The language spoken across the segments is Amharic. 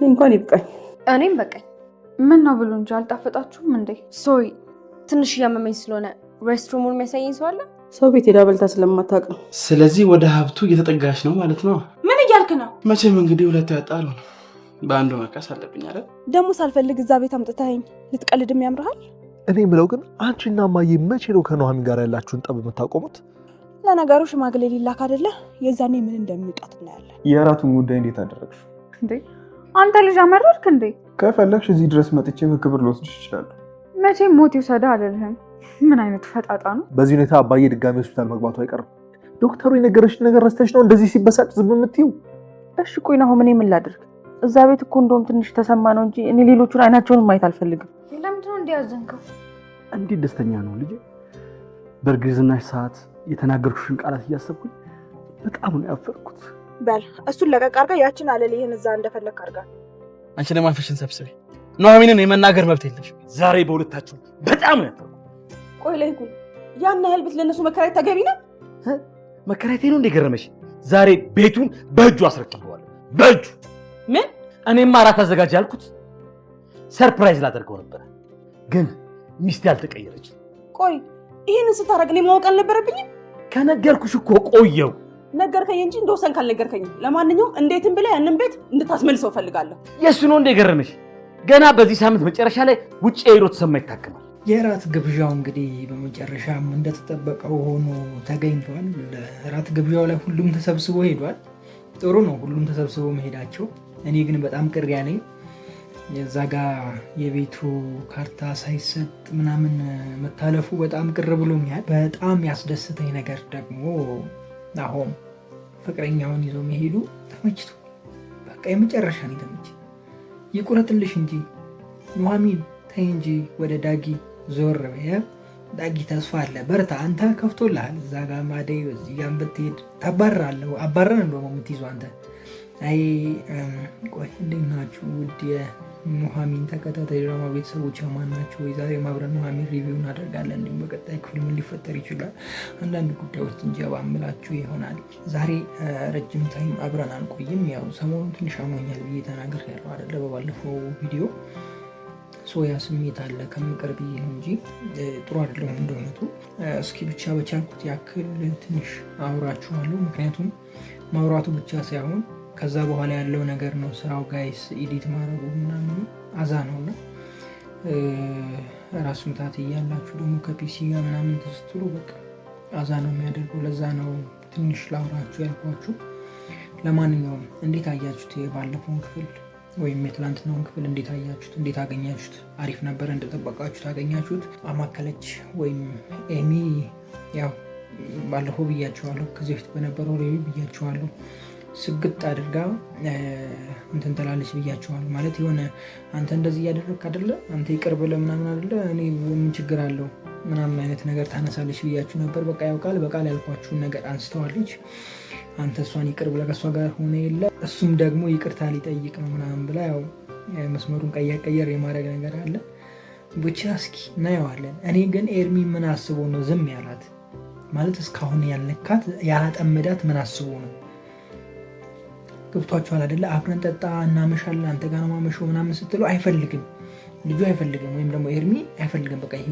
እንኳን ይብቃኝ። እኔም በቃኝ። ምን ነው ብሎ እንጂ አልጣፈጣችሁም እንዴ? ሶሪ ትንሽ እያመመኝ ስለሆነ ሬስትሩሙን የሚያሳየኝ ሰው አለ? ሰው ቤት ሄዳ በልታ ስለማታውቅ ነው። ስለዚህ ወደ ሀብቱ እየተጠጋሽ ነው ማለት ነው። ምን እያልክ ነው? መቼም እንግዲህ ሁለቱ ያጣሉ ነው። በአንዱ መካስ አለብኝ አይደል? ደግሞ ሳልፈልግ እዛ ቤት አምጥተኸኝ ልትቀልድም ያምርሃል። እኔ የምለው ግን አንቺና እማዬ መቼ ነው ከኑሐሚን ጋር ያላችሁን ጠብ የምታቆሙት? ለነገሩ ሽማግሌ ሊላክ አይደለ? የዛኔ ምን እንደሚውጣት እናያለን። የእራቱን ጉዳይ እንዴት አደረግሽ እንዴ? አንተ ልጅ አመረርክ እንዴ? ከፈለግሽ እዚህ ድረስ መጥቼ በክብር ልወስድሽ ይችላል። መቼም ሞት ይውሰዳ አልልህም። ምን አይነት ፈጣጣ ነው? በዚህ ሁኔታ አባዬ ድጋሚ ሆስፒታል መግባቱ አይቀርም። ዶክተሩ የነገረሽን ነገር ረስተሽ ነው እንደዚህ ሲበሳጭ ዝም የምትይው? እሺ ቆይ ነው ምን ላድርግ? እዛ ቤት እኮ እንደውም ትንሽ ተሰማ ነው እንጂ እኔ ሌሎቹን አይናቸውን ማየት አልፈልግም። ለምንድን ነው እንዲያዘንከው? እንዴት ደስተኛ ነው ልጄ። በእርግዝናሽ ሰዓት የተናገርኩሽን ቃላት እያሰብኩኝ በጣም ነው ያፈርኩት። በል እሱን ለቀቅ አድርጋ ያችን አለልህን እዛ እንደፈለክ አድርጋ። አንቺ ደግሞ አፍሽን ሰብስቤ ኑሐሚንን የመናገር መብት የለሽ። ዛሬ በሁለታችሁ በጣም ነው ያፈርኩት። ቆይ ላይ ሁሉ ያን ያህል ቤት ለነሱ መከራየት ተገቢ ነው? መከራየቴ ነው እንደገረመሽ? ዛሬ ቤቱን በእጁ አስረክበዋለሁ። በእጁ ምን? እኔማ እራት አዘጋጅ ያልኩት ሰርፕራይዝ ላደርገው ነበር፣ ግን ሚስቴ አልተቀየረች። ቆይ ይሄንን ስታረግ እኔ ማወቅ አልነበረብኝም? ከነገርኩሽ እኮ ቆየው። ነገርከኝ እንጂ እንደወሰንክ አልነገርከኝም። ለማንኛውም እንዴትም ብለህ ያንን ቤት እንድታስመልሰው ፈልጋለሁ። የእሱ ነው እንደገረመሽ? ገና በዚህ ሳምንት መጨረሻ ላይ ውጭ ሄዶ ተሰማ ይታከማል። የራት ግብዣው እንግዲህ በመጨረሻም እንደተጠበቀው ሆኖ ተገኝቷል። ራት ግብዣው ላይ ሁሉም ተሰብስቦ ሄዷል። ጥሩ ነው ሁሉም ተሰብስቦ መሄዳቸው። እኔ ግን በጣም ቅር ያለኝ የዛ ጋ የቤቱ ካርታ ሳይሰጥ ምናምን መታለፉ በጣም ቅር ብሎኛል። በጣም ያስደስተኝ ነገር ደግሞ ናሆም ፍቅረኛውን ይዞ መሄዱ ተመችቶ፣ በቃ የመጨረሻ ነው የተመቸ። ይቁረጥልሽ እንጂ ኑሐሚን ተይ እንጂ ወደ ዳጊ ዞር በይ። ዳጊ ተስፋ አለ፣ በርታ፣ አንተ ከፍቶልሃል። እዛ ጋ ማደይ እዚህ ጋር ብትሄድ ታባራለሁ። አባረን እንደውም የምትይዙ አንተ። አይ ቆይ እንዴት ናችሁ ውድ የኑሐሚን ተከታታይ ድራማ ቤተሰቦች ማን ናቸው? ዛሬ ማብረን ኑሐሚን ሪቪው እናደርጋለን። እንዲሁም በቀጣይ ክፍል ምን ሊፈጠር ይችላል አንዳንድ ጉዳዮች እንጀባ ምላችሁ ይሆናል። ዛሬ ረጅም ታይም አብረን አንቆይም። ያው ሰሞኑን ትንሽ አሞኛል ብዬ ተናግሬ ያለው አይደለ በባለፈው ቪዲዮ። ሶያ ስሜት አለ ከምቀርብ ነው እንጂ ጥሩ አይደለም እንደሆነቱ። እስኪ ብቻ በቻልኩት ያክል ትንሽ አውራችኋለሁ። ምክንያቱም ማውራቱ ብቻ ሳይሆን ከዛ በኋላ ያለው ነገር ነው ስራው። ጋይስ ኤዲት ማድረጉ ምናምን አዛ ነውና ራስ ምታት እያላችሁ ደግሞ ከፒሲ ጋር ምናምን ተስትሉ በቃ አዛ ነው የሚያደርገው። ለዛ ነው ትንሽ ላውራችሁ ያልኳችሁ። ለማንኛውም እንዴት አያችሁት የባለፈውን ክፍል ወይም የትላንትናውን ክፍል እንዴት አያችሁት? እንዴት አገኛችሁት? አሪፍ ነበር? እንደጠበቃችሁት አገኛችሁት? አማከለች ወይም ኤሚ ያው ባለፈው ብያችኋለሁ፣ ከዚህ በፊት በነበረው ሪቪው ብያችኋለሁ፣ ስግጥ አድርጋ እንትን ትላለች ብያችኋለሁ። ማለት የሆነ አንተ እንደዚህ እያደረግክ አይደለ፣ አንተ ይቅር ብለህ ምናምን አይደለ፣ እኔ ምን ችግር አለው ምናምን አይነት ነገር ታነሳለች ብያችሁ ነበር። በቃ ያው ቃል በቃል ያልኳችሁን ነገር አንስተዋለች። አንተ እሷን ይቅር ብለህ ከእሷ ጋር ሆነ የለ እሱም ደግሞ ይቅርታ ሊጠይቅ ነው ምናምን ብላ ያው መስመሩን ቀየር የማድረግ ነገር አለ። ብቻ እስኪ እናየዋለን። እኔ ግን ኤርሚ ምን አስቦ ነው ዝም ያላት? ማለት እስካሁን ያልነካት ያላጠመዳት ምን አስቦ ነው? ገብቷችኋል አይደለ? አብረን ጠጣ እናመሻለን አንተ ጋር ነው ማመሸው ምናምን ስትለው አይፈልግም፣ ልጁ አይፈልግም፣ ወይም ደግሞ ኤርሚ አይፈልግም። በቃ ይሄ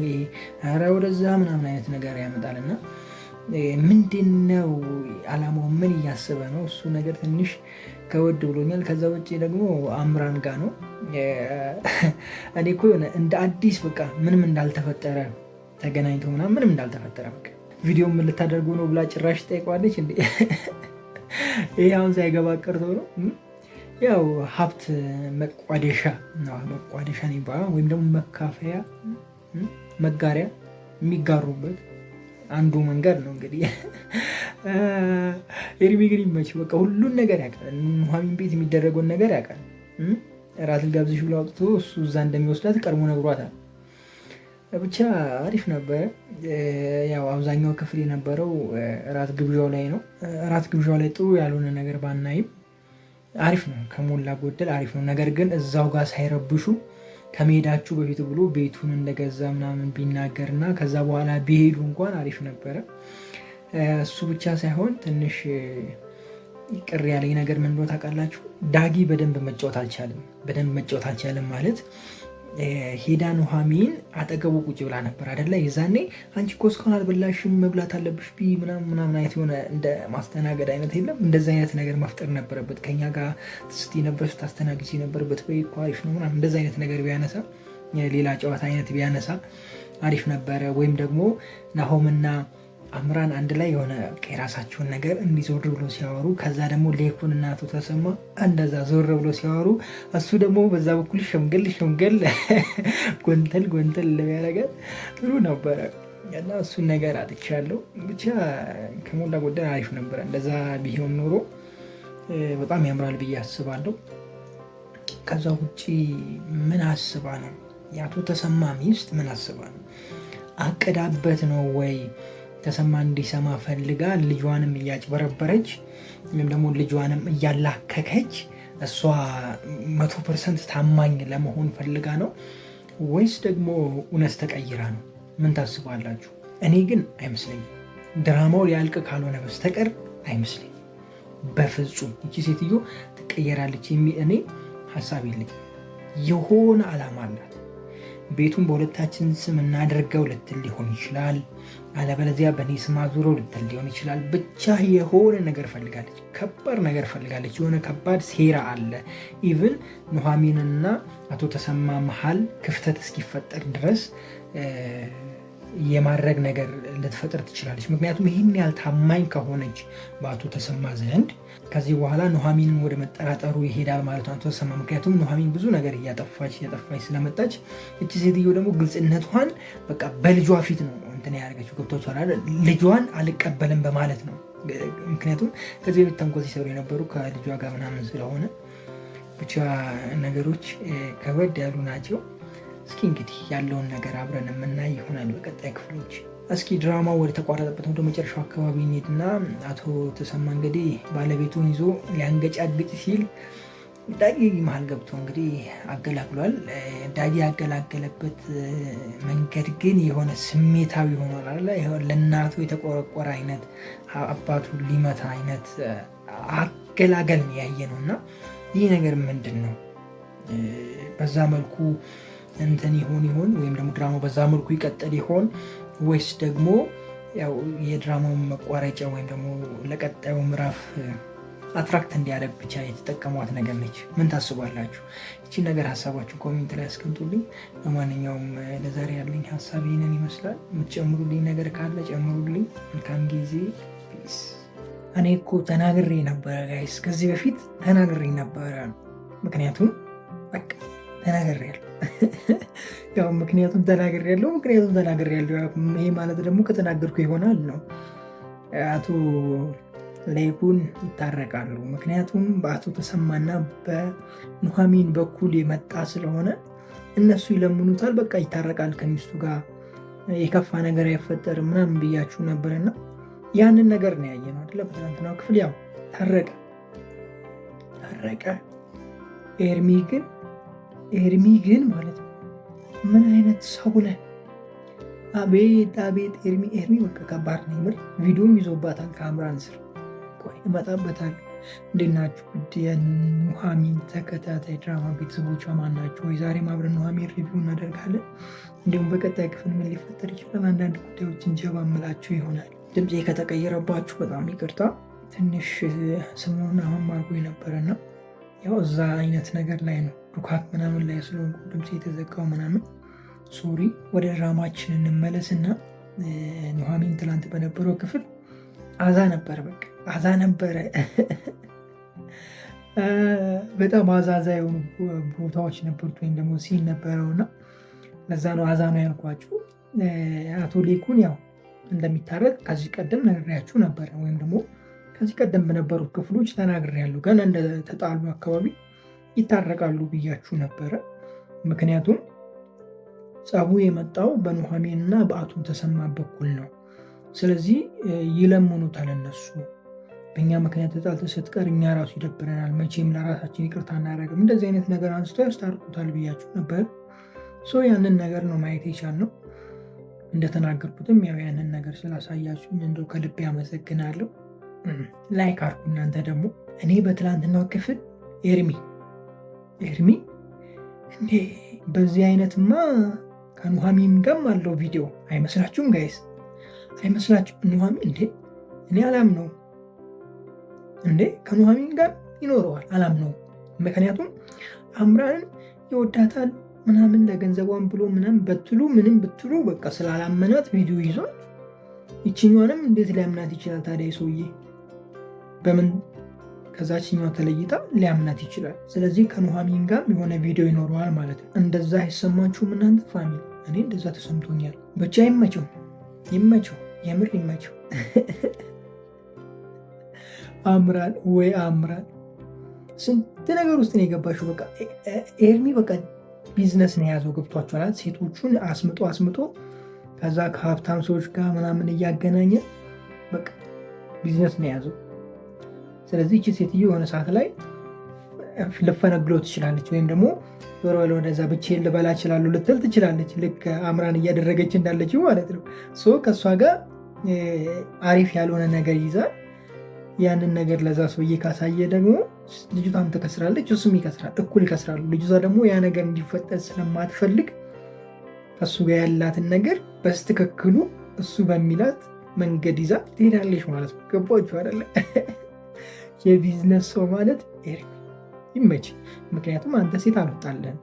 ኧረ ወደዛ ምናምን አይነት ነገር ያመጣልና ምንድነው አላማው? ምን እያሰበ ነው? እሱ ነገር ትንሽ ከወድ ብሎኛል። ከዛ ውጭ ደግሞ አምራን ጋ ነው። እኔ እኮ የሆነ እንደ አዲስ በቃ ምንም እንዳልተፈጠረ ተገናኝቶ ምናምን ምንም እንዳልተፈጠረ በቃ ቪዲዮ ምን ልታደርጉ ነው ብላ ጭራሽ ጠይቋለች እንዴ! ይሄ አሁን ሳይገባ ቀርቶ ነው። ያው ሀብት መቋደሻ ነው፣ መቋደሻ ነው ይባላል፣ ወይም ደግሞ መካፈያ መጋሪያ የሚጋሩበት አንዱ መንገድ ነው እንግዲህ። ኤርሚ ግን ይመችው፣ በቃ ሁሉን ነገር ያውቃል። ኑሐሚን ቤት የሚደረገውን ነገር ያውቃል። እራት ልጋብዝሽ ብሎ አውጥቶ እሱ እዛ እንደሚወስዳት ቀድሞ ነግሯታል። ብቻ አሪፍ ነበረ። ያው አብዛኛው ክፍል የነበረው እራት ግብዣው ላይ ነው። እራት ግብዣው ላይ ጥሩ ያልሆነ ነገር ባናይም አሪፍ ነው፣ ከሞላ ጎደል አሪፍ ነው። ነገር ግን እዛው ጋር ሳይረብሹ ከመሄዳችሁ በፊት ብሎ ቤቱን እንደገዛ ምናምን ቢናገርና ከዛ በኋላ ቢሄዱ እንኳን አሪፍ ነበረ። እሱ ብቻ ሳይሆን ትንሽ ቅር ያለኝ ነገር ምን እንደሆነ ታውቃላችሁ? ዳጊ በደንብ መጫወት አልቻለም ማለት ሄዳ ኑሐሚን አጠገቡ ቁጭ ብላ ነበር አይደለ? የዛኔ አንቺ እኮ እስካሁን አልበላሽም መብላት አለብሽ ምናምን አይነት የሆነ እንደ ማስተናገድ አይነት የለም። እንደዚ አይነት ነገር መፍጠር ነበረበት። ከኛ ጋር ስቲ ነበር ስታስተናግጂ ነበረበት ወይ እኮ አሪፍ ነው ምናምን እንደዚ አይነት ነገር ቢያነሳ፣ ሌላ ጨዋታ አይነት ቢያነሳ አሪፍ ነበረ። ወይም ደግሞ ናሆምና አምራን አንድ ላይ የሆነ የራሳቸውን ነገር እንዲዞር ብሎ ሲያወሩ፣ ከዛ ደግሞ ሌኩን እና አቶ ተሰማ እንደዛ ዞር ብሎ ሲያወሩ፣ እሱ ደግሞ በዛ በኩል ሸምገል ጎንተል ለሚያደርጋት ጥሩ ነበረ እና እሱን ነገር አጥቻለሁ። ብቻ ከሞላ ጎደል አሪፍ ነበረ። እንደዛ ቢሆን ኖሮ በጣም ያምራል ብዬ አስባለሁ። ከዛ ውጭ ምን አስባ ነው የአቶ ተሰማ ሚስት ምን አስባ ነው? አቅዳበት ነው ወይ ተሰማ እንዲሰማ ፈልጋ ልጇንም እያጭበረበረች ወይም ደግሞ ልጇንም እያላከከች እሷ 100% ታማኝ ለመሆን ፈልጋ ነው ወይስ ደግሞ እውነት ተቀይራ ነው? ምን ታስባላችሁ? እኔ ግን አይመስለኝም። ድራማው ሊያልቅ ካልሆነ በስተቀር አይመስለኝም በፍጹም። እቺ ሴትዮ ትቀየራለች የሚል እኔ ሀሳብ የለኝም። የሆነ ዓላማ አላት። ቤቱን በሁለታችን ስም እናደርገው ልትል ሊሆን ይችላል፣ አለበለዚያ በእኔ ስም አዙረው ልትል ሊሆን ይችላል። ብቻ የሆነ ነገር ፈልጋለች፣ ከባድ ነገር ፈልጋለች። የሆነ ከባድ ሴራ አለ። ኢቭን ኑሐሚንና አቶ ተሰማ መሀል ክፍተት እስኪፈጠር ድረስ የማድረግ ነገር ልትፈጥር ትችላለች። ምክንያቱም ይህን ያህል ታማኝ ከሆነች በአቶ ተሰማ ዘንድ ከዚህ በኋላ ኑሐሚንን ወደ መጠራጠሩ ይሄዳል ማለት ነው አቶ ተሰማ። ምክንያቱም ኑሐሚን ብዙ ነገር እያጠፋች ስለመጣች፣ እቺ ሴትዮ ደግሞ ግልጽነቷን በቃ በልጇ ፊት ነው እንትን ያደርገችው። ገብቷችኋል? ልጇን አልቀበልም በማለት ነው። ምክንያቱም ከዚህ በፊት ተንኮል ሲሰሩ የነበሩ ከልጇ ጋር ምናምን ስለሆነ ብቻ ነገሮች ከበድ ያሉ ናቸው። እስኪ እንግዲህ ያለውን ነገር አብረን የምናይ ይሆናል በቀጣይ ክፍሎች። እስኪ ድራማው ወደ ተቋረጠበት ወደ መጨረሻው አካባቢ እንሂድና አቶ ተሰማ እንግዲህ ባለቤቱን ይዞ ሊያንገጫግጭ ሲል ዳጊ መሀል ገብቶ እንግዲህ አገላግሏል። ዳጊ ያገላገለበት መንገድ ግን የሆነ ስሜታዊ ሆኗል አለ። ለእናቱ የተቆረቆረ አይነት አባቱ ሊመታ አይነት አገላገል ያየ ነው እና ይህ ነገር ምንድን ነው? በዛ መልኩ እንትን ይሆን ወይም ደግሞ ድራማው በዛ መልኩ ይቀጥል ይሆን ወይስ ደግሞ ያው የድራማው መቋረጫ ወይም ደግሞ ለቀጣዩ ምዕራፍ አትራክት እንዲያደርግ ብቻ የተጠቀሟት ነገር ነች? ምን ታስባላችሁ? ይቺን ነገር ሀሳባችሁ ኮሜንት ላይ አስቀምጡልኝ። በማንኛውም ለዛሬ ያለኝ ሀሳብ ይህንን ይመስላል። የምትጨምሩልኝ ነገር ካለ ጨምሩልኝ። መልካም ጊዜ። ፒስ። እኔ እኮ ተናግሬ ነበረ ጋይስ፣ ከዚህ በፊት ተናግሬ ነበረ። ምክንያቱም በቃ ተናግሬያለሁ። ያው ምክንያቱም ተናግሬያለሁ። ይሄ ማለት ደግሞ ከተናገርኩ ይሆናል ነው። አቶ ሌኩን ይታረቃሉ። ምክንያቱም በአቶ ተሰማና በኑሐሚን በኩል የመጣ ስለሆነ እነሱ ይለምኑታል። በቃ ይታረቃል ከሚስቱ ጋር የከፋ ነገር አይፈጠርም ምናምን ብያችሁ ነበርና ያንን ነገር ነው ያየነው አይደለ? በትናንትናው ክፍል ያው ታረቀ። ኤርሚ ግን ማለት ነው ምን አይነት ሰው ነህ? አቤት ኤርሚ በቃ ከባድ ነው የምር። ቪዲዮም ይዞባታል ከአምራን ስር። ቆይ እመጣበታለሁ። እንዴት ናችሁ ውድ የኑሐሚን ተከታታይ ድራማ ቤተሰቦቿ ማን ናቸው? ወይ ዛሬም አብረን ኑሐሚን ሪቪው እናደርጋለን። እንዲሁም በቀጣይ ክፍል ምን ሊፈጠር ይችላል አንዳንድ ጉዳዮችን ጀባ ምላችሁ ይሆናል። ድምፄ ከተቀየረባችሁ በጣም ይቅርታ። ትንሽ ሰሞኑን አሁን ማርጎ የነበረና ያው እዛ አይነት ነገር ላይ ነው ዱካክ ምናምን ላይ ስለሆንኩ ድምፅ የተዘጋው ምናምን ሶሪ። ወደ ድራማችን እንመለስና ኑሐሚን ትላንት በነበረው ክፍል አዛ ነበረ። በጣም አዛዛ የሆኑ ቦታዎች ነበሩት ወይም ደግሞ ሲን ነበረውና ለዛ ነው አዛ ነው ያልኳችሁ። አቶ ሌኩን ያው እንደሚታረቅ ከዚህ ቀደም ነግሬያችሁ ነበረ፣ ወይም ደግሞ ከዚህ ቀደም በነበሩት ክፍሎች ተናግሬያለሁ። ገና እንደተጣሉ አካባቢ ይታረቃሉ ብያችሁ ነበረ። ምክንያቱም ጸቡ የመጣው በኑሐሚን እና በአቶ ተሰማ በኩል ነው። ስለዚህ ይለምኑታል እነሱ። በእኛ ምክንያት ተጣልተህ ስትቀር እኛ ራሱ ይደብረናል፣ መቼም ለራሳችን ይቅርታ እናደርግም፣ እንደዚህ አይነት ነገር አንስተው ያስታርቁታል ብያችሁ ነበር። ያንን ነገር ነው ማየት የቻልነው። እንደተናገርኩትም ያው ያንን ነገር ስላሳያችሁኝ እንደው ከልቤ አመሰግናለሁ። ላይክ አድርጉ። እናንተ ደግሞ እኔ በትላንትናው ክፍል ኤርሚ እንዴ! በዚህ አይነትማ ከኑሐሚን ጋርም አለው ቪዲዮ አይመስላችሁም ጋይስ? አይመስላችሁ? ኑሐሚን እንዴ! እኔ አላምነው እንዴ! ከኑሐሚን ጋር ይኖረዋል አላምነው። ምክንያቱም አምራንን ይወዳታል ምናምን ለገንዘቧን ብሎ ምንም ብትሉ በቃ ስላላመናት ቪዲዮ ይዟል። ይችኛዋንም እንዴት ሊያምናት ይችላል ታዲያ? ሰውዬ በምን ከዛችኛዋ ተለይታ ሊያምናት ይችላል? ስለዚህ ከኑሐሚን ጋር የሆነ ቪዲዮ ይኖረዋል ማለት ነው። እንደዛ አይሰማችሁም እናንተ ፋሚሊ? እኔ እንደዛ ተሰምቶኛል። ብቻ ይመቸው፣ የምር ይመቸው። አምራን ወይ አምራን ስንት ነገር ውስጥ ነው የገባሽው። በቃ ኤርሚ በቃ ቢዝነስ ነው የያዘው። ገብቷችኋል? ሴቶቹን አስምጦ ከዛ ከሀብታም ሰዎች ጋር ምናምን እያገናኘ በቃ ቢዝነስ ነው የያዘው። ስለዚህ እቺ ሴትዮ የሆነ ሰዓት ላይ ልፈነግሎ ትችላለች፣ ወይም ደግሞ ወደዛ ብቻዬን ልበላ እችላለሁ ልትል ትችላለች። ልክ አምራን እያደረገች እንዳለችው ማለት ነው። ከእሷ ጋር አሪፍ ያልሆነ ነገር ይዛል። ያንን ነገር ለዛ ሰውዬ ካሳየ ደግሞ ልጅቷም ትከስራለች፣ እሱም ይከስራል፣ እኩል ይከስራሉ። ልጅቷ ደግሞ ያ ነገር እንዲፈጠር ስለማትፈልግ ከእሱ ጋር ያላትን ነገር በስትክክሉ እሱ በሚላት መንገድ ይዛ ትሄዳለች ማለት ነው። ገባችሁ አይደለ? የቢዝነስ ሰው ማለት ኤርሚ ይመች። ምክንያቱም አንተ ሴት አልወጣለን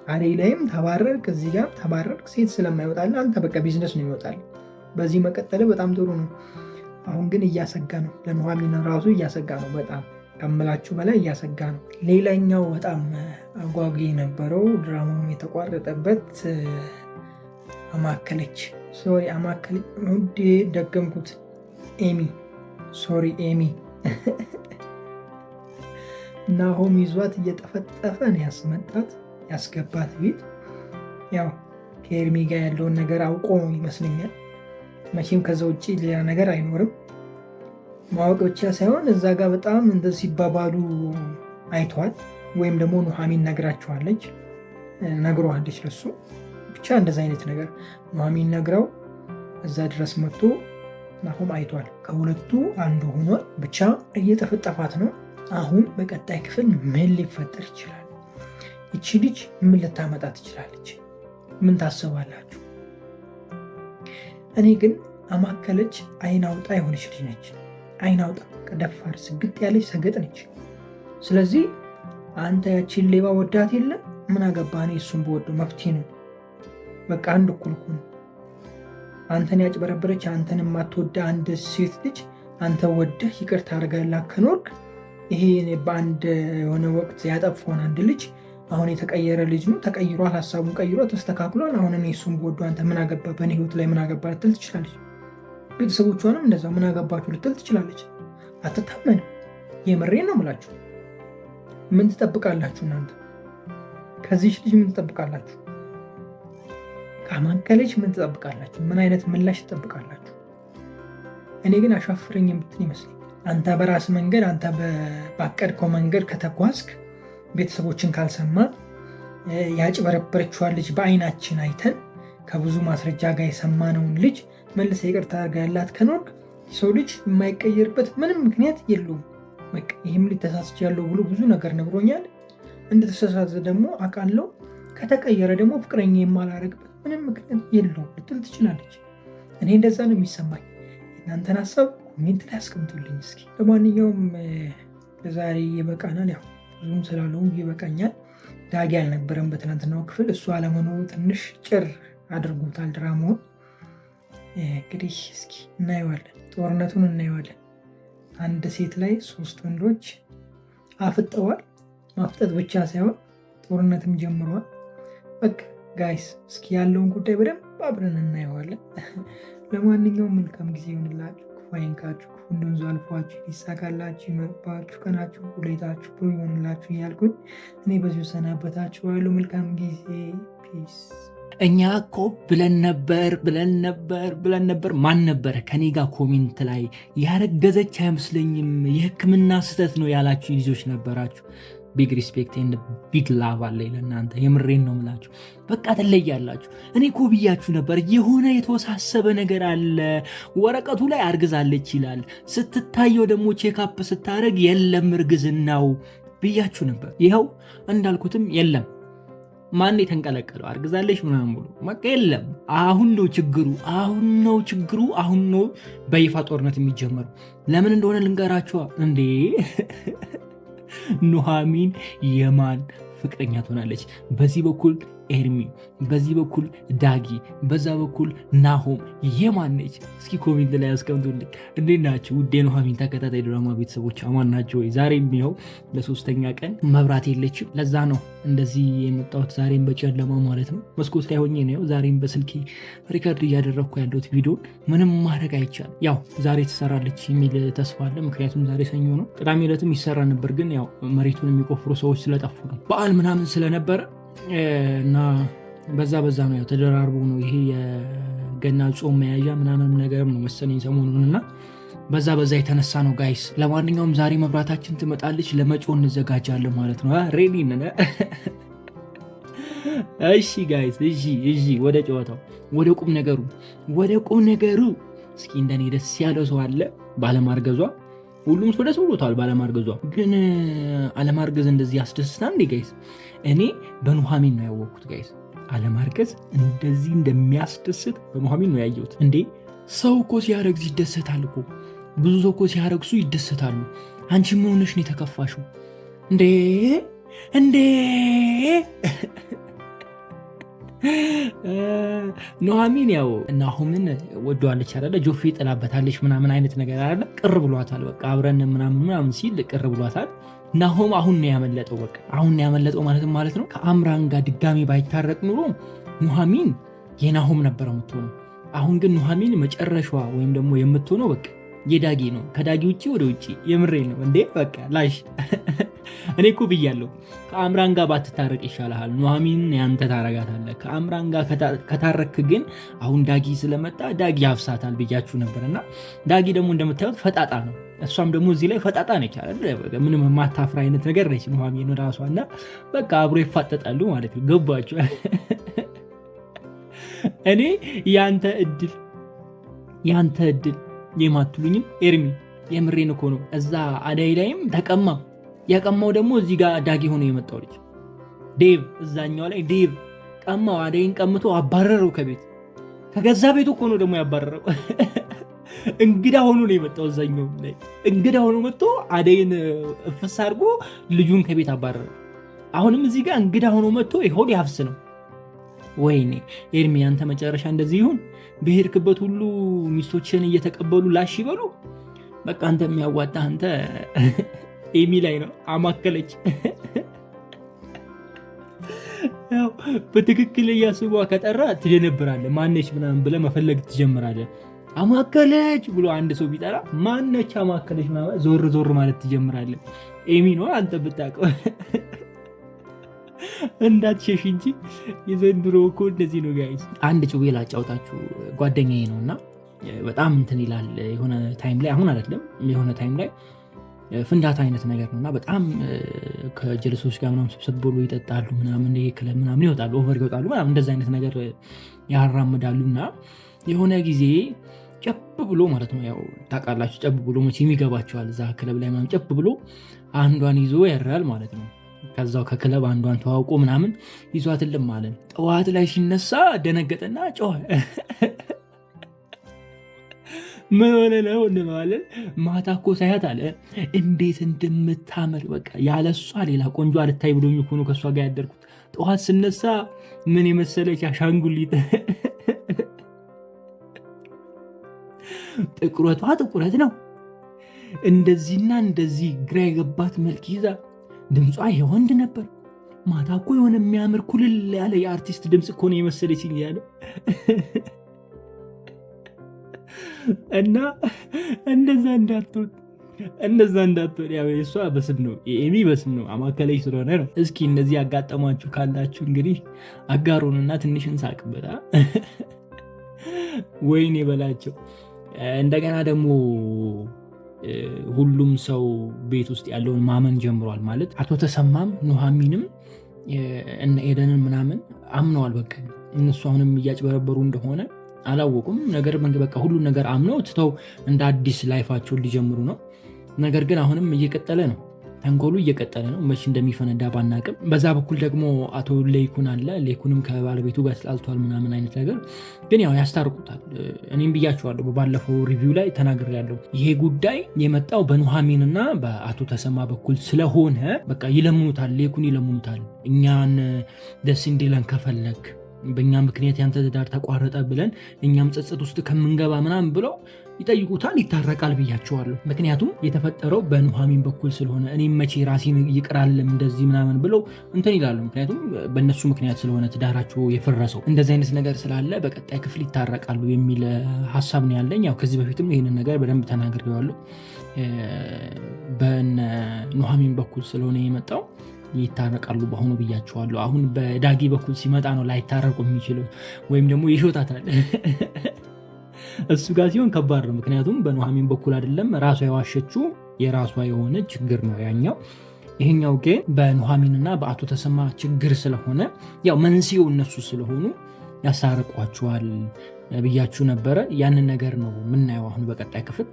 አሬ ላይም ተባረርክ፣ እዚህ ጋር ተባረርክ፣ ሴት ስለማይወጣለን አንተ በቃ ቢዝነስ ነው ይወጣል። በዚህ መቀጠል በጣም ጥሩ ነው። አሁን ግን እያሰጋ ነው፣ ለኑሐሚን ራሱ እያሰጋ ነው። በጣም ከምላችሁ በላይ እያሰጋ ነው። ሌላኛው በጣም አጓጊ የነበረው ድራማው የተቋረጠበት አማከለች ሁዴ ደገምኩት። ኤሚ ናሆም ይዟት እየጠፈጠፈ ነው ያስገባት ቤት። ያው ከኤርሚ ጋር ያለውን ነገር አውቆ ይመስለኛል። መቼም ከዛ ውጭ ሌላ ነገር አይኖርም። ማወቅ ብቻ ሳይሆን እዛ ጋር በጣም እንደዚህ ሲባባሉ አይተዋል፣ ወይም ደግሞ ኑሐሚን ነግራቸዋለች፣ ለሱ ብቻ እንደዚ አይነት ነገር ኑሐሚን ነግራው እዛ ድረስ መጥቶ ናሆም አይቷል። ከሁለቱ አንዱ ሆኗል። ብቻ እየጠፈጠፋት ነው። አሁን በቀጣይ ክፍል ምን ሊፈጠር ይችላል? ይቺ ልጅ ምን ልታመጣ ትችላለች? ምን ታስባላችሁ? እኔ ግን አማከለች አይን አውጣ የሆነች ልጅ ነች። አይን አውጣ ከደፋር ስግጥ ያለች ሰገጥ ነች። ስለዚህ አንተ ያቺን ሌባ ወዳት የለ ምን አገባህ? እኔ እሱን በወደው መብቴ ነው። በቃ አንድ እኩል እኮ ነው። አንተን ያጭበረበረች አንተን የማትወደ አንድ ሴት ልጅ አንተ ወደህ ይቅርታ አድርገህላት ከኖርክ ይሄ በአንድ የሆነ ወቅት ያጠፋውን አንድ ልጅ አሁን የተቀየረ ልጅ ነው፣ ተቀይሯል፣ ሀሳቡን ቀይሮ ተስተካክሏል። አሁን እኔ እሱን በወዱ አንተ ምን አገባ በእኔ ህይወት ላይ ምን አገባ ልትል ትችላለች። ቤተሰቦቿንም እንደዛ ምን አገባችሁ ልትል ትችላለች። አትታመንም። የምሬን ነው የምላችሁ። ምን ትጠብቃላችሁ እናንተ? ከዚህች ልጅ ምን ትጠብቃላችሁ? ከአማከለች ምን ትጠብቃላችሁ? ምን አይነት ምላሽ ትጠብቃላችሁ? እኔ ግን አሻፍረኝ የምትል ይመስለኝ። አንተ በራስ መንገድ አንተ ባቀድከው መንገድ ከተጓዝክ ቤተሰቦችን ካልሰማ ያጭበረበረችዋን ልጅ በአይናችን አይተን ከብዙ ማስረጃ ጋር የሰማነውን ልጅ መልሰ ይቅርታ አድርገህላት ከኖርክ ሰው ልጅ የማይቀየርበት ምንም ምክንያት የለውም። ይህም ሊተሳስች ያለው ብሎ ብዙ ነገር ነግሮኛል። እንደተሳሳተ ደግሞ አውቃለሁ። ከተቀየረ ደግሞ ፍቅረኛ የማላረግበት ምንም ምክንያት የለውም ልትል ትችላለች። እኔ እንደዛ ነው የሚሰማኝ። እናንተን ሀሳብ ኮሜንት ላይ አስቀምጡልኝ እስኪ። ለማንኛውም ዛሬ ይበቃናል። ያው ብዙም ስላለው ይበቃኛል። ዳጊ አልነበረም በትናንትናው ክፍል። እሱ አለመኖሩ ትንሽ ጭር አድርጎታል ድራማውን። እንግዲህ እስኪ እናየዋለን፣ ጦርነቱን እናየዋለን። አንድ ሴት ላይ 3 ወንዶች አፍጠዋል። ማፍጠጥ ብቻ ሳይሆን ጦርነትም ጀምረዋል። በቃ ጋይስ እስኪ ያለውን ጉዳይ በደንብ አብረን እናየዋለን። ለማንኛውም መልካም ጊዜ ይሆንላችሁ፣ ክፉ አይንካችሁ፣ ክፉ እንደወንዙ አልፏችሁ ይሳካላችሁ፣ ይመርባችሁ፣ ቀናችሁ ሁሌታችሁ ብሩ ይሆንላችሁ እያልኩኝ እኔ በዚሁ ሰናበታችኋለሁ። መልካም ጊዜ፣ ፒስ። እኛ እኮ ብለን ነበር። ማን ነበረ ከኔ ጋር ኮሜንት ላይ ያረገዘች አይመስለኝም የሕክምና ስህተት ነው ያላችሁ ልጆች ነበራችሁ። ቢግ ሪስፔክት ኤንድ ቢግ ላቭ አለ ለእናንተ። የምሬን ነው የምላችሁ። በቃ ትለያላችሁ። እኔ እኮ ብያችሁ ነበር፣ የሆነ የተወሳሰበ ነገር አለ። ወረቀቱ ላይ አርግዛለች ይላል፣ ስትታየው ደግሞ ቼክአፕ ስታደርግ የለም እርግዝናው ብያችሁ ነበር። ይኸው እንዳልኩትም የለም። ማን የተንቀለቀለው አርግዛለች ምናምን ብሎ በቃ የለም። አሁን ነው ችግሩ። አሁን ነው በይፋ ጦርነት የሚጀመሩ። ለምን እንደሆነ ልንገራችኋ እንዴ። ኑሐሚን የማን ፍቅረኛ ትሆናለች? በዚህ በኩል ኤርሚ፣ በዚህ በኩል ዳጊ፣ በዛ በኩል ናሆም የማን ነች? እስኪ ኮሜንት ላይ አስቀምጡልኝ። እንዴት ናችሁ ውድ የኑሐሚን ተከታታይ ድራማ ቤተሰቦች አማን ናቸው ወይ? ዛሬም ይኸው ለሶስተኛ ቀን መብራት የለችም። ለዛ ነው እንደዚህ የመጣሁት፣ ዛሬም በጨለማ ማለት ነው። መስኮት ላይ ሆኜ ነው ዛሬም በስልኬ ሪከርድ እያደረግኩ ያለሁት ቪዲዮ። ምንም ማድረግ አይቻልም። ያው ዛሬ ትሰራለች የሚል ተስፋ አለ፣ ምክንያቱም ዛሬ ሰኞ ነው። ቅዳሜ ዕለትም ይሰራ ነበር፣ ግን ያው መሬቱን የሚቆፍሩ ሰዎች ስለጠፉ ነው፣ በዓል ምናምን ስለነበረ እና በዛ ነው ያው ተደራርቦ ነው። ይሄ የገና ጾም መያዣ ምናምን ነገርም ነው መሰለኝ ሰሞኑን እና በዛ የተነሳ ነው ጋይስ። ለማንኛውም ዛሬ መብራታችን ትመጣለች፣ ለመጮህ እንዘጋጃለን ማለት ነው። ሬዲ ነን? እሺ ጋይስ፣ እሺ ወደ ጨዋታው፣ ወደ ቁም ነገሩ። እስኪ እንደኔ ደስ ያለው ሰው አለ ባለማርገዟ? ሁሉም ሰው ደስ ብሎታል ባለማርገዟ። ግን አለማርገዝ እንደዚህ ያስደስታል እንዴ ጋይስ? እኔ በኑሐሚን ነው ያወቅኩት ጋይስ። አለማርገዝ እንደዚህ እንደሚያስደስት በኑሐሚን ነው ያየሁት። እንዴ ሰው እኮ ሲያረግዝ ይደሰታል እኮ። ብዙ ሰው እኮ ሲያረግሱ ይደሰታሉ። አንቺ ምን ሆነሽ ነው የተከፋሽው እንዴ? ኑሐሚን ያው ናሆምን ወደዋለች አይደለ? ጆፌ ጥላበታለች ምናምን አይነት ነገር አይደለ? ቅር ብሏታል። በቃ አብረን ምናምን ሲል ቅር ብሏታል። ናሆም አሁን ነው ያመለጠው። በቃ አሁን ነው ያመለጠው ማለት ነው። ከአምራን ጋር ድጋሚ ባይታረቅ ኑሮ ኑሐሚን የናሆም ነበረ የምትሆነው። አሁን ግን ኑሐሚን መጨረሻዋ ወይም ደግሞ የምትሆነው በቃ የዳጊ ነው። ከዳጊ ውጭ ወደ ውጭ። የምሬ ነው እንዴ በቃ ላሽ እኔ እኮ ብያለሁ፣ ከአምራን ጋር ባትታረቅ ይሻልሃል። ኑሐሚን ያንተ ታረጋታለህ። ከአምራን ጋር ከታረክ ግን አሁን ዳጊ ስለመጣ ዳጊ ያፍሳታል ብያችሁ ነበርና ዳጊ ደግሞ እንደምታዩት ፈጣጣ ነው። እሷም ደግሞ እዚህ ላይ ፈጣጣ ነች አይደል? ምንም የማታፍራ አይነት ነገር ነች ኑሐሚን ራሷና በቃ አብሮ ይፋጠጣሉ ማለት ነው። ገባችሁ? እኔ ያንተ እድል የማትሉኝም ኤርሚ፣ የምሬን እኮ ነው። እዛ አዳይ ላይም ተቀማ። ያቀማው ደግሞ እዚህ ጋር ዳጊ ሆኖ የመጣው ልጅ ዴቭ፣ እዛኛው ላይ ዴቭ ቀማው። አዳይን ቀምቶ አባረረው ከቤት። ከገዛ ቤቱ እኮ ነው ደግሞ ያባረረው። እንግዳ ሆኖ ነው የመጣው። እዛኛው ላይ እንግዳ ሆኖ መጥቶ አዳይን እፍስ አድርጎ ልጁን ከቤት አባረረ። አሁንም እዚህ ጋር እንግዳ ሆኖ መጥቶ ይሆን ያፍስ ነው። ወይኔ ኤርሚ፣ አንተ መጨረሻ እንደዚህ ይሁን። በሄድክበት ሁሉ ሚስቶችን እየተቀበሉ ላሽ ይበሉ። በቃ አንተ የሚያዋጣ አንተ ኤሚ ላይ ነው። አማከለች። ያው በትክክል እያስቧ ከጠራ ትደነብራለህ። ማነች ምናምን ብለህ መፈለግ ትጀምራለህ። አማከለች ብሎ አንድ ሰው ቢጠራ ማነች አማከለች ምናምን ዞር ማለት ትጀምራለህ። ኤሚ ነው አንተ ብታውቀው። እንዳትሸሽ እንጂ የዘንድሮ እኮ እንደዚህ ነው ጋይስ። አንድ ጭዌ ላጫውታችሁ፣ ጓደኛዬ ነው እና በጣም እንትን ይላል። የሆነ ታይም ላይ አሁን አይደለም የሆነ ታይም ላይ ፍንዳታ አይነት ነገር ነው እና በጣም ከጀለሶች ጋር ምናምን ስብሰብ ብሎ ይጠጣሉ ምናምን፣ ክለብ ምናምን ይወጣሉ፣ ኦቨር ይወጣሉ ምናምን፣ እንደዚ አይነት ነገር ያራምዳሉ። እና የሆነ ጊዜ ጨብ ብሎ ማለት ነው፣ ያው ታውቃላችሁ፣ ጨብ ብሎ መቼም ይገባቸዋል። እዛ ክለብ ላይ ምናምን ጨብ ብሎ አንዷን ይዞ ያራል ማለት ነው። ከዛው ከክለብ አንዷን ተዋውቆ ምናምን ይዟትልም ማለት ነው። ጠዋት ላይ ሲነሳ ደነገጠና ጮኸ። ምን ሆነ ነው እንለዋለን። ማታ እኮ ሳያት አለ እንዴት እንደምታምር በቃ ያለሷ ሌላ ቆንጆ አልታይ ብሎኝ እኮ ነው ከእሷ ጋር ያደርኩት። ጠዋት ስነሳ ምን የመሰለች አሻንጉሊት፣ ጥቁረቷ ጥቁረት ነው፣ እንደዚህና እንደዚህ ግራ የገባት መልክ ይዛ ድምጿ የወንድ ነበር። ማታ እኮ የሆነ የሚያምር ኩልል ያለ የአርቲስት ድምፅ እኮ ነው የመሰለችኝ ያለ እና እንደዛ እንዳትሆን ያው የእሷ በስም ነው የኤሚ በስም ነው አማከለች ስለሆነ ነው። እስኪ እነዚህ ያጋጠማችሁ ካላችሁ እንግዲህ አጋሩንና ትንሽ እንሳቅበታ። ወይኔ በላቸው። እንደገና ደግሞ ሁሉም ሰው ቤት ውስጥ ያለውን ማመን ጀምሯል። ማለት አቶ ተሰማም ኑሐሚንም እነ ኤደንን ምናምን አምነዋል። በቃ እነሱ አሁንም እያጭበረበሩ እንደሆነ አላወቁም። ነገር በቃ ሁሉ ነገር አምነው ትተው እንደ አዲስ ላይፋቸውን ሊጀምሩ ነው። ነገር ግን አሁንም እየቀጠለ ነው። ተንኮሉ እየቀጠለ ነው። መች እንደሚፈነዳ ባናቅም፣ በዛ በኩል ደግሞ አቶ ሌይኩን አለ። ሌይኩንም ከባለቤቱ ጋር ተጣልቷል ምናምን አይነት ነገር ግን ያው ያስታርቁታል። እኔም ብያቸዋለሁ፣ ባለፈው ሪቪው ላይ ተናግሬያለሁ። ይሄ ጉዳይ የመጣው በኑሐሚንና በአቶ ተሰማ በኩል ስለሆነ በቃ ይለምኑታል፣ ሌይኩን ይለምኑታል። እኛን ደስ እንዲለን ከፈለግ በእኛ ምክንያት ያንተ ትዳር ተቋረጠ ብለን እኛም ጸጸት ውስጥ ከምንገባ ምናምን ብለው ይጠይቁታል። ይታረቃል ብያቸዋለሁ። ምክንያቱም የተፈጠረው በኑሐሚን በኩል ስለሆነ እኔም መቼ ራሴን ይቅራለም እንደዚህ ምናምን ብለው እንትን ይላሉ። ምክንያቱም በእነሱ ምክንያት ስለሆነ ትዳራቸው የፈረሰው። እንደዚህ አይነት ነገር ስላለ በቀጣይ ክፍል ይታረቃሉ የሚል ሀሳብ ነው ያለኝ። ያው ከዚህ በፊትም ይህንን ነገር በደንብ ተናግሬዋለሁ። በነ ኑሐሚን በኩል ስለሆነ የመጣው ይታረቃሉ በአሁኑ ብያቸዋለሁ። አሁን በዳጊ በኩል ሲመጣ ነው ላይታረቁ የሚችለው ወይም ደግሞ ይሾታታል። እሱ ጋር ሲሆን ከባድ ነው። ምክንያቱም በኑሐሚን በኩል አይደለም ራሷ የዋሸችው የራሷ የሆነ ችግር ነው ያኛው። ይሄኛው ግን በኑሐሚንና በአቶ ተሰማ ችግር ስለሆነ ያው መንስኤው እነሱ ስለሆኑ ያሳርቋቸዋል ብያችሁ ነበረ። ያንን ነገር ነው የምናየው አሁን በቀጣይ ክፍል።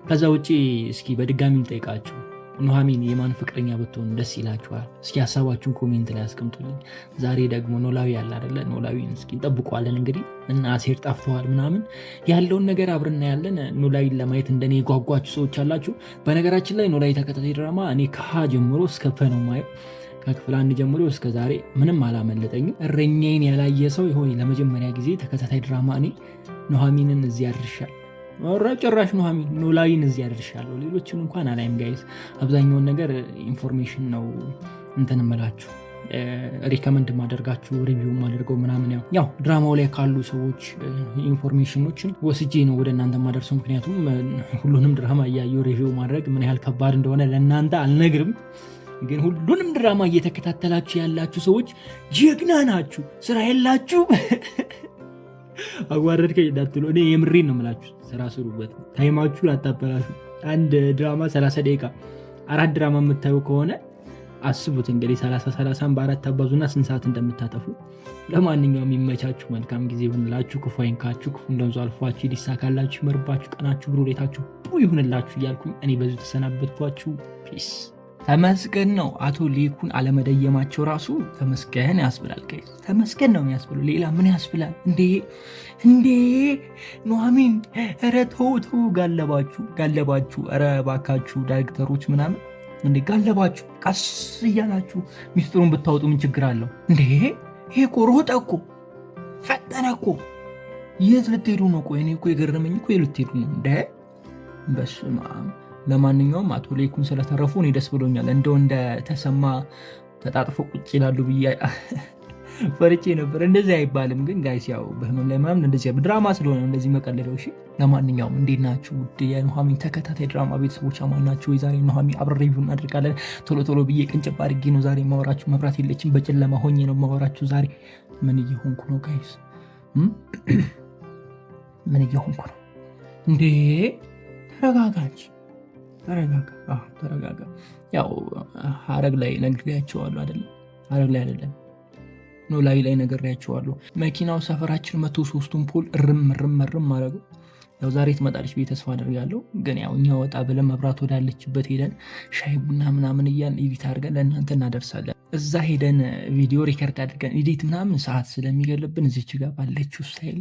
ከዛ ውጭ እስኪ በድጋሚ ልጠይቃችሁ፣ ኑሐሚን የማን ፍቅረኛ ብትሆን ደስ ይላችኋል? እስኪ ሀሳባችሁን ኮሜንት ላይ አስቀምጡልኝ። ዛሬ ደግሞ ኖላዊ ያለ አይደለ? ኖላዊን እስኪ እንጠብቀዋለን እንግዲህ እና አሴር ጠፍተዋል ምናምን ያለውን ነገር አብረና ያለን። ኖላዊን ለማየት እንደኔ የጓጓችሁ ሰዎች አላችሁ። በነገራችን ላይ ኖላዊ ተከታታይ ድራማ እኔ ከሀ ጀምሮ እስከ ፐ ነው ማየው። ከክፍል 1 ጀምሮ እስከ ዛሬ ምንም አላመለጠኝም። እረኛዬን ያላየ ሰው ይሆን ለመጀመሪያ ጊዜ ተከታታይ ድራማ እኔ ኑሐሚንን እዚህ ያድርሻል ጭራሽ ኑሐሚን ኖላዊን እዚህ ያደርሻለሁ። ሌሎችን እንኳን አላይም ጋይስ። አብዛኛውን ነገር ኢንፎርሜሽን ነው እንትን እምላችሁ ሪከመንድ ማደርጋችሁ ሪቪው ማደርገው ምናምን ያው ድራማው ላይ ካሉ ሰዎች ኢንፎርሜሽኖችን ወስጄ ነው ወደ እናንተ ማደርሰው። ምክንያቱም ሁሉንም ድራማ እያየሁ ሪቪው ማድረግ ምን ያህል ከባድ እንደሆነ ለእናንተ አልነግርም። ግን ሁሉንም ድራማ እየተከታተላችሁ ያላችሁ ሰዎች ጀግና ናችሁ። ስራ የላችሁ አዋረድከኝ እንዳትሉ፣ እኔ የምሬን ነው የምላችሁ። ስራ ስሩበት፣ ታይማችሁ ላታበላሹ። አንድ ድራማ 30 ደቂቃ 4 ድራማ የምታዩ ከሆነ አስቡት እንግዲህ 30 በ4 አባዙና ስንት ሰዓት እንደምታጠፉ። ለማንኛውም የሚመቻችሁ መልካም ጊዜ ይሁንላችሁ፣ ክፉ አይንካችሁ፣ ክፉ እንደንዙ አልፏችሁ፣ ሊሳካላችሁ፣ ይመርባችሁ፣ ቀናችሁ ብሩ፣ ሌታችሁ ጥሩ ይሁንላችሁ እያልኩኝ እኔ በዚሁ ተሰናበትኳችሁ። ፒስ። ተመስገን ነው። አቶ ሌይኩን አለመደየማቸው ራሱ ተመስገን ያስብላል። ተመስገን ነው የሚያስብለው። ሌላ ምን ያስብላል እንዴ? ኑሐሚን ኧረ ተው ጋለባችሁ። ኧረ እባካችሁ ዳይሬክተሮች ምናምን እንዴ ጋለባችሁ። ቀስ እያላችሁ ሚስጥሩን ብታወጡ ምን ችግር አለው እንዴ? ይሄ እኮ ሮጠ እኮ ፈጠነ እኮ። የት ልትሄዱ ነው? ቆይ እኔ እኮ የገረመኝ እኮ ልትሄዱ ነው እንደ በስመ አብ። ለማንኛውም አቶ ሌይኩን ስለተረፉ እኔ ደስ ብሎኛል። እንደው እንደተሰማ ተጣጥፎ ቁጭ ይላሉ ብዬ ፈርቼ ነበር። እንደዚህ አይባልም ግን ጋይስ፣ ያው በህመም ላይ ምናምን እንደዚህ ድራማ ስለሆነ እንደዚህ መቀለለው። እሺ ለማንኛውም እንዴት ናችሁ ውድ የኑሐሚን ተከታታይ ድራማ ቤተሰቦች? አማን ናችሁ? የዛሬ ኑሐሚን አብረን ሪቪው እናደርጋለን። ቶሎ ብዬ ቅንጭብ አድርጌ ነው ዛሬ ማወራችሁ። መብራት የለችም፣ በጨለማ ሆኜ ነው ማወራችሁ ዛሬ። ምን እየሆንኩ ነው ጋይስ? ምን እየሆንኩ ነው እንዴ? ተረጋጋ። ያው ሐረግ ላይ ነግሬያቸዋለሁ አይደለም? ሐረግ ላይ አይደለም ኖላዊ ላይ ነግሬያቸዋለሁ። መኪናው ሰፈራችን 103ቱን ፖል እርም አደረገው። ያው ዛሬ ትመጣለች ብዬ ተስፋ አደርጋለሁ። ግን ያው እኛ ወጣ ብለን መብራት ወዳለችበት ሄደን ሻይ ቡና ምናምን እያን ኤዲት አድርገን ለእናንተ እናደርሳለን። እዛ ሄደን ቪዲዮ ሪከርድ አድርገን ኤዲት ምናምን ሰዓት ስለሚገልብን እዚች ጋር ባለችው ስታይል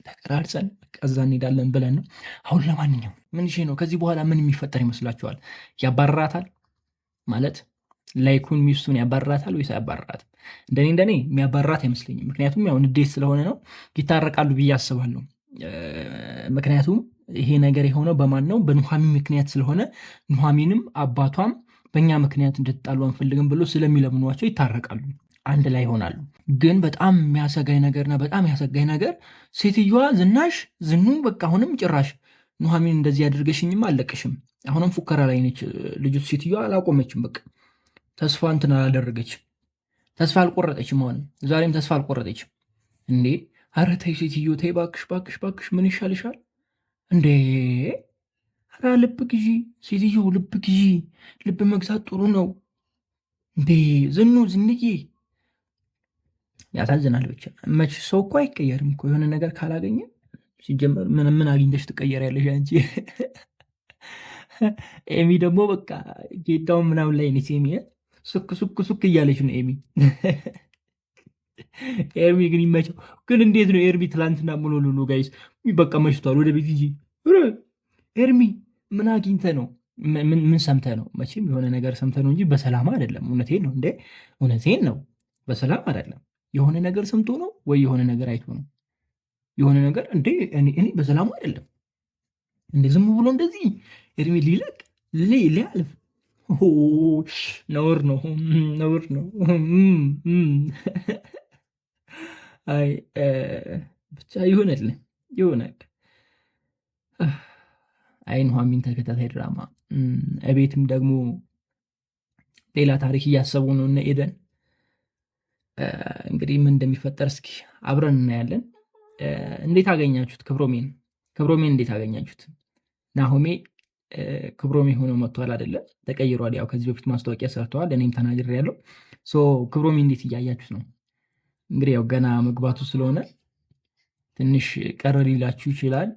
ተቀራርጸን እዛ እንሄዳለን ብለን ነው። አሁን ለማንኛውም ምን ነው ከዚህ በኋላ ምን የሚፈጠር ይመስላችኋል? ያባርራታል ማለት ላይኩን ሚስቱን ያባርራታል ወይስ አያባርራትም? እንደኔ የሚያባርራት አይመስለኝም። ምክንያቱም ያው ንዴት ስለሆነ ነው። ይታረቃሉ ብዬ አስባለሁ። ምክንያቱም ይሄ ነገር የሆነው በማን ነው? በኑሐሚን ምክንያት ስለሆነ ኑሐሚንም አባቷም በእኛ ምክንያት እንድትጣሉ አንፈልግም ብሎ ስለሚለምኗቸው ይታረቃሉ፣ አንድ ላይ ይሆናሉ። ግን በጣም የሚያሰጋኝ ነገር ሴትዮዋ ዝኑ በቃ አሁንም ጭራሽ ኑሐሚን እንደዚህ ያደርገሽኝም አለቅሽም። አሁንም ፉከራ ላይ ነች ልጅቱ። ሴትዮዋ አላቆመችም። በቃ ተስፋ እንትን አላደረገችም። ተስፋ አልቆረጠችም። አሁንም ዛሬም ተስፋ አልቆረጠችም። እንዴ ኧረ ተይ ሴትዮ ተይ ባክሽ፣ ምን ይሻልሻል እንዴ? ኧረ ልብ ግዢ ሴትዮ፣ ልብ ግዢ። ልብ መግዛት ጥሩ ነው እንዴ? ዝንዬ ያሳዝናል። ብቻ መች ሰው እኮ አይቀየርም እኮ የሆነ ነገር ካላገኘ ሲጀመር ምን አግኝተሽ ትቀየሪያለሽ አንቺ? ኤሚ ደግሞ በቃ ጌታውን ምናምን ላይ ነች። ኤሚ ሱክ ሱክ ሱክ እያለች ነው ኤሚ። ኤርሚ ግን ይመቸው። ግን እንዴት ነው ኤርሚ ትላንትና ምን ሆኖ ነው ጋይስ? በቃ መሽቷል፣ ወደ ቤት ሂጂ። ኤርሚ ምን አግኝተ ነው? ምን ሰምተ ነው? መቼም የሆነ ነገር ሰምተ ነው እንጂ በሰላም አይደለም። እውነቴን ነው እንዴ፣ እውነቴን ነው። በሰላም አይደለም። የሆነ ነገር ሰምቶ ነው ወይ የሆነ ነገር አይቶ ነው? የሆነ ነገር እንዴ፣ እኔ በሰላም አይደለም እንዴ። ዝም ብሎ እንደዚህ ኤርሚ ሊለቅ ሊያልፍ ነውር ነው፣ ነውር ነው። አይ ብቻ ይሆነልህ ይሆናል። አይ ኑሐሚን ተከታታይ ድራማ እቤትም ደግሞ ሌላ ታሪክ እያሰቡ ነው እነ ኤደን። እንግዲህ ምን እንደሚፈጠር እስኪ አብረን እናያለን። እንዴት አገኛችሁት ክብሮሜን? ክብሮሜን እንዴት አገኛችሁት? ናሆሜ ክብሮሜ ሆነው መጥቷል አይደለ? ተቀይሯል። ያው ከዚህ በፊት ማስታወቂያ ሰርተዋል፣ እኔም ተናግሬያለሁ። ክብሮሜ እንዴት እያያችሁት ነው? እንግዲህ ያው ገና መግባቱ ስለሆነ ትንሽ ቀረ ሊላችሁ ይችላል።